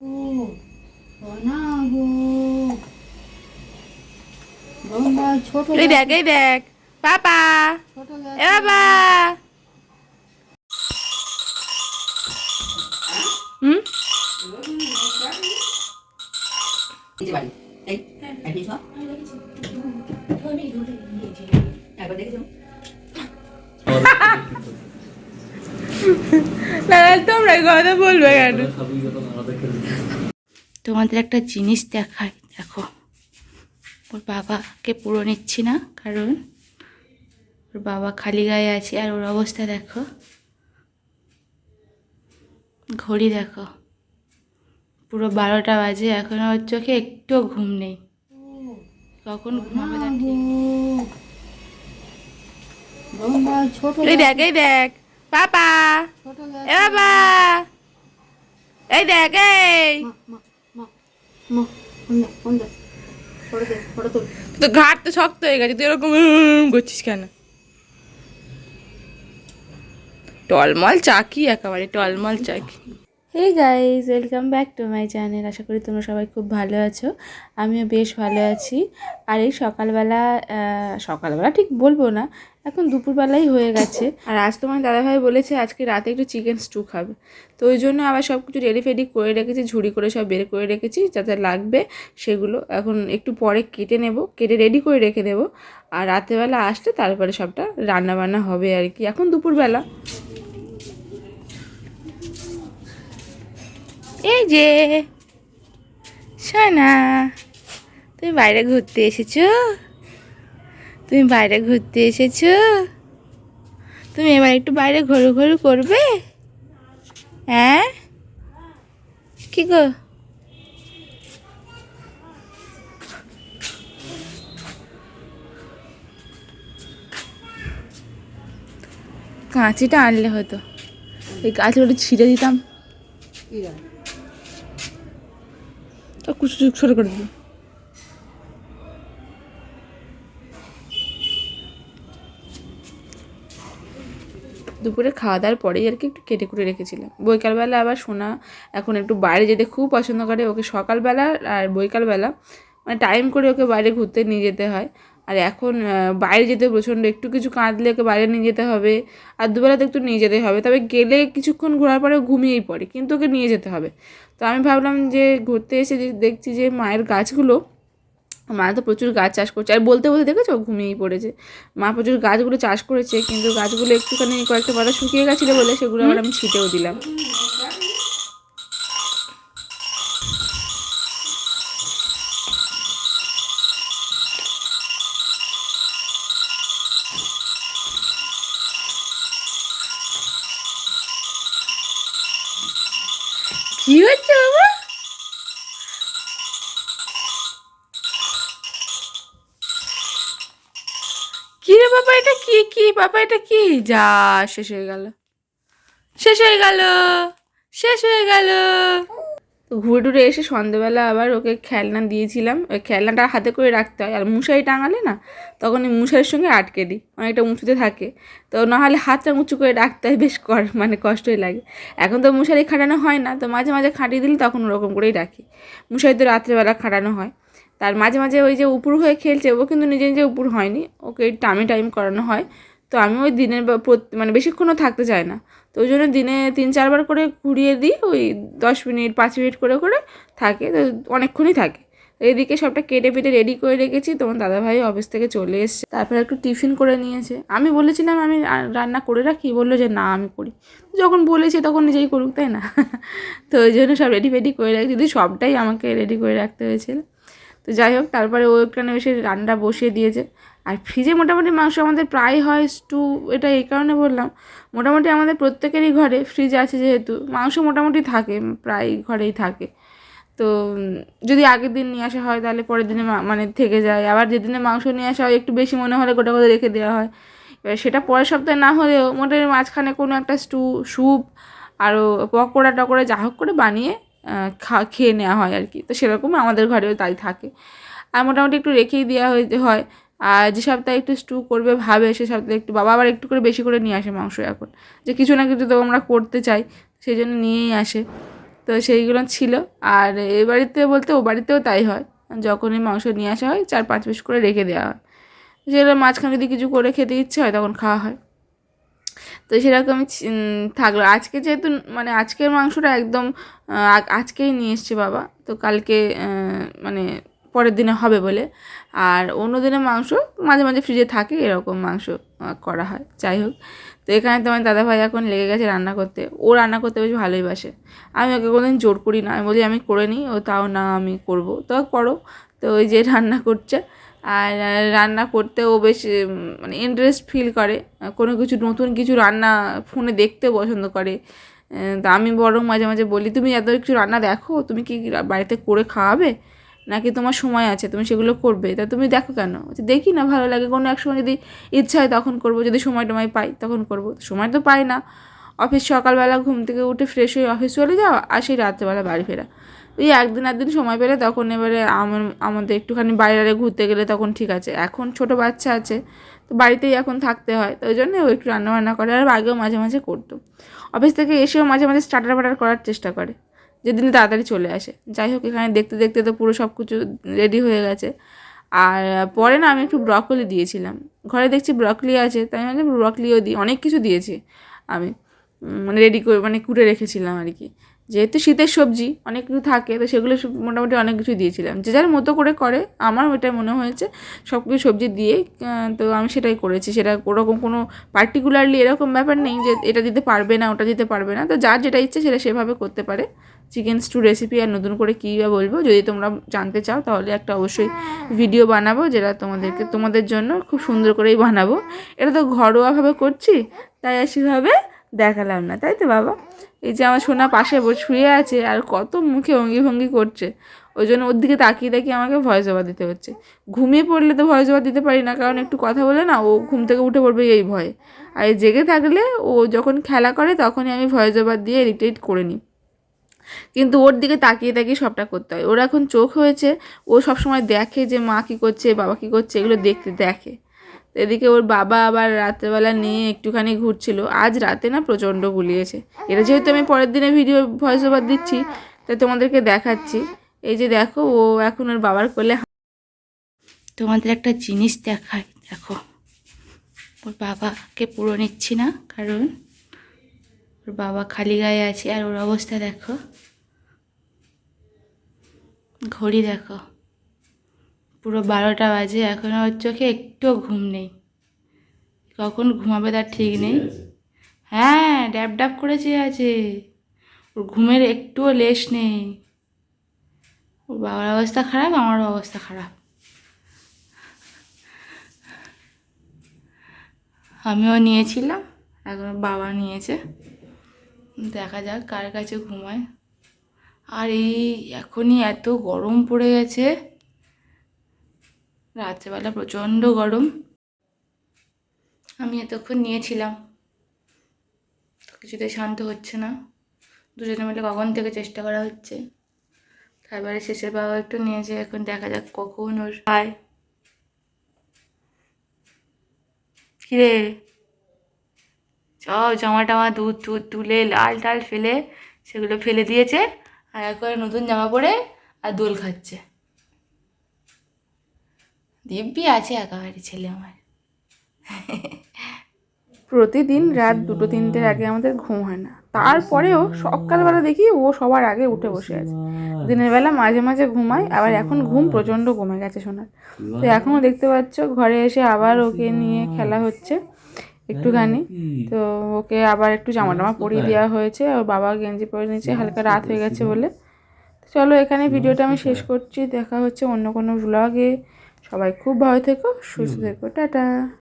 ও না গো, গঙ্গা ছোট এই দেখ এই দেখ পাপা ছোট এ বাবা। হুম না তোমরা কথা বলবে কেন? তোমাদের একটা জিনিস দেখাই, দেখো ওর বাবাকে পুরো নিচ্ছি না, কারণ ওর বাবা খালি গায়ে আছে আর ওর অবস্থা দেখো, ঘড়ি দেখো পুরো 12টা বাজে, এখন ওর চোখে একটুও ঘুম নেই, কখন ঘুমাবে তার ঠিক নেই। গঙ্গা ছোট এই দেখ এই দেখ পাপা ছোট এ বাবা। এই দেখ এই তো ঘাট তো শক্ত হয়ে গেছে, তুই এরকম করছিস কেন? টলমল চাকি, একেবারে টলমল চাকি। Hey guys, welcome back to my channel. আশা করি তোমরা সবাই খুব ভালো আছো, আমিও বেশ ভালো আছি। আর এই সকালবেলা সকালবেলা ঠিক বলবো না, এখন দুপুরবেলাই হয়ে গেছে। আর আজ তোমার দাদাভাই বলেছে আজকে রাতে একটু চিকেন স্টু খাবে, তো ওই জন্য আবার সব কিছু রেডি ফেডি করে রেখেছি, ঝুড়ি করে সব বের করে রেখেছি, যাতে লাগবে সেগুলো এখন একটু পরে কেটে নেব, কেটে রেডি করে রেখে দেবো। আর রাতেরবেলা আসলে তারপরে সবটা রান্না বান্না হবে আর কি, এখন দুপুরবেলা। এই যে সোনা, তুমি বাইরে ঘুরতে এসেছো, তুমি বাইরে ঘুরতে এসেছো, তুমি এবার একটু বাইরে ঘোরু ঘোরু করবে, হ্যাঁ কি গো? কাঁচিটা আনলে হতো, এই কাঁচিগুলো ছিঁড়ে দিতাম, কুচু চুক ছোটো করে দিতাম। দুপুরে খাওয়া দাওয়ার পরেই আর কি একটু কেটে কুটে রেখেছিলাম। বৈকালবেলা আবার সোনা এখন একটু বাইরে যেতে খুব পছন্দ করে, ওকে সকালবেলা আর বৈকালবেলা মানে টাইম করে ওকে বাইরে ঘুরতে নিয়ে যেতে হয়। আর এখন বাইরে যেতে প্রচণ্ড, একটু কিছু কাঁদলে ওকে বাইরে নিয়ে যেতে হবে, আর দুবেলাতে একটু নিয়ে যেতে হবে, তবে গেলে কিছুক্ষণ ঘোরার পরে ঘুমিয়েই পড়ে, কিন্তু ওকে নিয়ে যেতে হবে। তো আমি ভাবলাম যে ঘুরতে এসে দেখছি যে মায়ের গাছগুলো, মা তো প্রচুর গাছ চাষ করছে, আর বলতে বলতে দেখেছো ঘুমিয়েই পড়েছে। মা প্রচুর গাছগুলো চাষ করেছে, কিন্তু গাছগুলো একটুখানি কয়েকটা পাতা শুকিয়ে গেছিলো বলে সেগুলো আবার আমি ছিটেও দিলাম। কি হচ্ছে বাবা? কি রে বাবা, এটা কি কি বাবা, এটা কি? যা শেষ হয়ে গেল, শেষ হয়ে গেল, শেষ হয়ে গেল। তো ঘুরে টুরে এসে সন্ধেবেলা আবার ওকে খেলনা দিয়েছিলাম, ওই খেলনাটা হাতে করে রাখতে হয়, আর মশারি টাঙালে না তখন এই মশারির সঙ্গে আটকে দিই, অনেকটা উঁচুতে থাকে, তো নাহলে হাতটা উঁচু করে রাখতে হয়, বেশ মানে কষ্টই লাগে। এখন তো মশারি খাটানো হয় না, তো মাঝে মাঝে খাটিয়ে দিলে তখন ওরকম করেই রাখি। মশারি তো রাত্রেবেলা খাটানো হয়, তার মাঝে মাঝে ওই যে উপর হয়ে খেলছে, ও কিন্তু নিজে নিজে উপর হয়নি, ওকে টাইম করানো হয়। তো আমি ওই দিনের মানে বেশিক্ষণও থাকতে চাই না, তো ওই জন্য দিনে 3-4 বার করে ঘুরিয়ে দিই, ওই 10 মিনিট 5 মিনিট করে করে থাকে, তো অনেকক্ষণই থাকে। এদিকে সবটা কেটে পেটে রেডি করে রেখেছি, তোমার দাদাভাই অফিস থেকে চলে এসছে, তারপরে একটু টিফিন করে নিয়েছে। আমি বলেছিলাম আমি রান্না করে রাখি, বললো যে না আমি করি, যখন বলেছি তখন নিজেই করুক, তাই না? তো ওই জন্য সব রেডি ফেডি করে রাখি, যদি সবটাই আমাকে রেডি করে রাখতে হয়েছিল। তো যাই হোক, তারপরে ও ওখানে এসে রান্না বসিয়ে দিয়েছে। আর ফ্রিজে মোটামুটি মাংস আমাদের প্রায় হয় স্টু, এটা এই কারণে বললাম, মোটামুটি আমাদের প্রত্যেকেরই ঘরে ফ্রিজ আছে, যেহেতু মাংস মোটামুটি থাকে, প্রায় ঘরেই থাকে। তো যদি আগের দিন নিয়ে আসা হয় তাহলে পরের দিনে মানে থেকে যায়, আবার যেদিনে মাংস নিয়ে আসা হয় একটু বেশি মনে হলে গোটা গোটা রেখে দেওয়া হয়। এবার সেটা পরের সপ্তাহে না হলেও মোটামুটি মাঝখানে কোনো একটা স্যুপ আরও পকোড়া টকোড়া যা হোক করে বানিয়ে খেয়ে নেওয়া হয় আর কি। তো সেরকম আমাদের ঘরেও তাই থাকে, আর মোটামুটি একটু রেখেই দেওয়া হয়। আর যে সপ্তাহে একটু স্টু করবে ভাবে, সে সপ্তাহে একটু বাবা আবার একটু করে বেশি করে নিয়ে আসে মাংস, এখন যে কিছু না কিছু তো আমরা করতে চাই, সেই জন্য নিয়েই আসে। তো সেইগুলো ছিল। আর এ বাড়িতে বলতে ও বাড়িতেও তাই হয়, যখনই মাংস নিয়ে আসা হয় 4-5 পিস করে রেখে দেওয়া হয়, যেগুলো মাঝখানে যদি কিছু করে খেতে ইচ্ছে হয় তখন খাওয়া হয়। তো সেরকমই থাকলো আজকে, যেহেতু মানে আজকের মাংসটা একদম আজকেই নিয়ে এসছে বাবা, তো কালকে মানে পরের দিনে হবে বলে। আর অন্য দিনে মাংস মাঝে মাঝে ফ্রিজে থাকে, এরকম মাংস করা হয়। যাই হোক, তো এখানে তোমার দাদাভাই এখন লেগে গেছে রান্না করতে। ও রান্না করতে বেশ ভালোই বাসে। আমি ওকে কোনোদিন জোর করি না, আমি বলি আমি করে নিই, ও তাও না আমি করবো, তো করো। তো ওই যে রান্না করছে, আর রান্না করতে ও বেশ মানে ইন্টারেস্ট ফিল করে, কোনো কিছু নতুন কিছু রান্না ফোনে দেখতেও পছন্দ করে। তা আমি বরং মাঝে মাঝে বলি, তুমি এত কিছু রান্না দেখো, তুমি কি বাড়িতে করে খাওয়াবে, নাকি তোমার সময় আছে তুমি সেগুলো করবে, তা তুমি দেখো কেন? দেখি না, ভালো লাগে, কোনো এক সময় যদি ইচ্ছা হয় তখন করবো, যদি সময় টময় পাই তখন করবো, সময় তো পাই না। অফিস সকালবেলা ঘুম থেকে উঠে ফ্রেশ হয়ে অফিস চলে যাওয়া, আর সেই রাত্রেবেলা বাড়ি ফেরা। এই একদিন সময় পেলে তখন এবারে আমাদের একটুখানি বাইরে ঘুরতে গেলে তখন ঠিক আছে। এখন ছোটো বাচ্চা আছে, তো বাড়িতেই এখন থাকতে হয়, তো ওই জন্য ও একটু রান্নাবান্না করে। আর আগেও মাঝে মাঝে করতো, অফিস থেকে এসেও মাঝে মাঝে স্টার্টার বাটার করার চেষ্টা করে, যেদিন তাড়াতাড়ি চলে আসে। যাই হোক, এখানে দেখতে দেখতে তো পুরো সব কিছু রেডি হয়ে গেছে। আর পরে না আমি একটু ব্রকলি দিয়েছিলাম, ঘরে দেখছি ব্রকলি আছে, তাই আমি ব্রকলিও দিই, অনেক কিছু দিয়েছি আমি, মানে রেডি করে মানে কুটে রেখেছিলাম আর কি। যেহেতু শীতের সবজি অনেক কিছু থাকে, তো সেগুলো মোটামুটি অনেক কিছু দিয়েছিলাম, যে যার মতো করে করে। আমার ওইটাই মনে হয়েছে সব কিছু সবজি দিয়ে, তো আমি সেটাই করেছি। সেটা ওরকম কোনো পার্টিকুলারলি এরকম ব্যাপার নেই যে এটা দিতে পারবে না ওটা দিতে পারবে না, তো যার যেটা ইচ্ছে সেটা সেভাবে করতে পারে। চিকেন স্টু রেসিপি আর নতুন করে কী বা বলবো, যদি তোমরা জানতে চাও তাহলে একটা অবশ্যই ভিডিও বানাবো, যেটা তোমাদের জন্য খুব সুন্দর করেই বানাবো। এটা তো ঘরোয়াভাবে করছি, তাই আর সেভাবে দেখালাম না, তাই তো বাবা? এই যে আমার সোনা পাশে শুয়ে আছে আর কত মুখে অঙ্গি ভঙ্গি করছে, ওই জন্য ওর দিকে তাকিয়ে তাকিয়ে আমাকে ভয়েস ওভার দিতে হচ্ছে। ঘুমিয়ে পড়লে তো ভয়েস ওভার দিতে পারি না, কারণ একটু কথা বলে না ও ঘুম থেকে উঠে পড়বে এই ভয়ে। আর এই জেগে থাকলে ও যখন খেলা করে তখনই আমি ভয়েস ওভার দিয়ে এডিট করে নিই, কিন্তু ওর দিকে তাকিয়ে তাকিয়ে সবটা করতে হয়। ওর এখন চোখ হয়েছে, ও সবসময় দেখে যে মা কী করছে বাবা কী করছে, এগুলো দেখে। এদিকে ওর বাবা আবার রাত্রেবেলা নিয়ে একটুখানি ঘুরছিল, আজ রাতে না প্রচণ্ড গুলিয়েছে। এটা যেহেতু আমি পরের দিনে ভিডিও ভয়েস ওভার দিচ্ছি, তাই তোমাদেরকে দেখাচ্ছি। এই যে দেখো, ও এখন ওর বাবার কোলে। তোমাদের একটা জিনিস দেখাই, দেখো ওর বাবাকে পুরো নিচ্ছি না, কারণ ওর বাবা খালি গায়ে আছে। আর ওর অবস্থা দেখো, ঘড়ি দেখো, পুরো 12টা বাজে, এখনও ওর চোখে একটুও ঘুম নেই। কখন ঘুমাবে তার ঠিক নেই। হ্যাঁ, ড্যাব ড্যাব করে চেয়ে আছে, ওর ঘুমের একটুও লেশ নেই। ওর বাবার অবস্থা খারাপ, আমারও অবস্থা খারাপ। আমিও নিয়েছিলাম, এখন বাবা নিয়েছে, দেখা যাক কার কাছে ঘুমায়। আর এই এখনই এত গরম পড়ে গেছে, রাত্রেবেলা প্রচণ্ড গরম। আমি এতক্ষণ নিয়েছিলাম, কিছুতেই শান্ত হচ্ছে না। দুজনে মিলে কখন থেকে চেষ্টা করা হচ্ছে, তারপরে শেষের বাবা একটু নিয়েছে। এখন দেখা যাক কখন ওর পায়। কিরে, সব জামা টামা দুধ তুলে লাল টাল ফেলে সেগুলো ফেলে দিয়েছে, আর একবার নতুন জামা পরে আর দোল খাচ্ছে। দিব্যি আছে একেবারে ছেলে আমার। প্রতিদিন রাত 2-3টের আগে আমাদের ঘুম হয় না, তারপরেও সকালবেলা দেখি ও সবার আগে উঠে বসে আছে। দিনের বেলা মাঝে মাঝে ঘুমায়, আবার এখন ঘুম প্রচণ্ড কমে গেছে সোনার। তো এখনও দেখতে পাচ্ছ ঘরে এসে আবার ওকে নিয়ে খেলা হচ্ছে একটুখানি। তো ওকে আবার একটু জামা টামা পরিয়ে দেওয়া হয়েছে, ওর বাবা গেঞ্জি পরে নিয়েছে, হালকা রাত হয়ে গেছে বলে। চলো এখানে ভিডিওটা আমি শেষ করছি, দেখা হচ্ছে অন্য কোনো ব্লগে। সবাই খুব ভালো থেকো, সুস্থ থেকো, টাটা।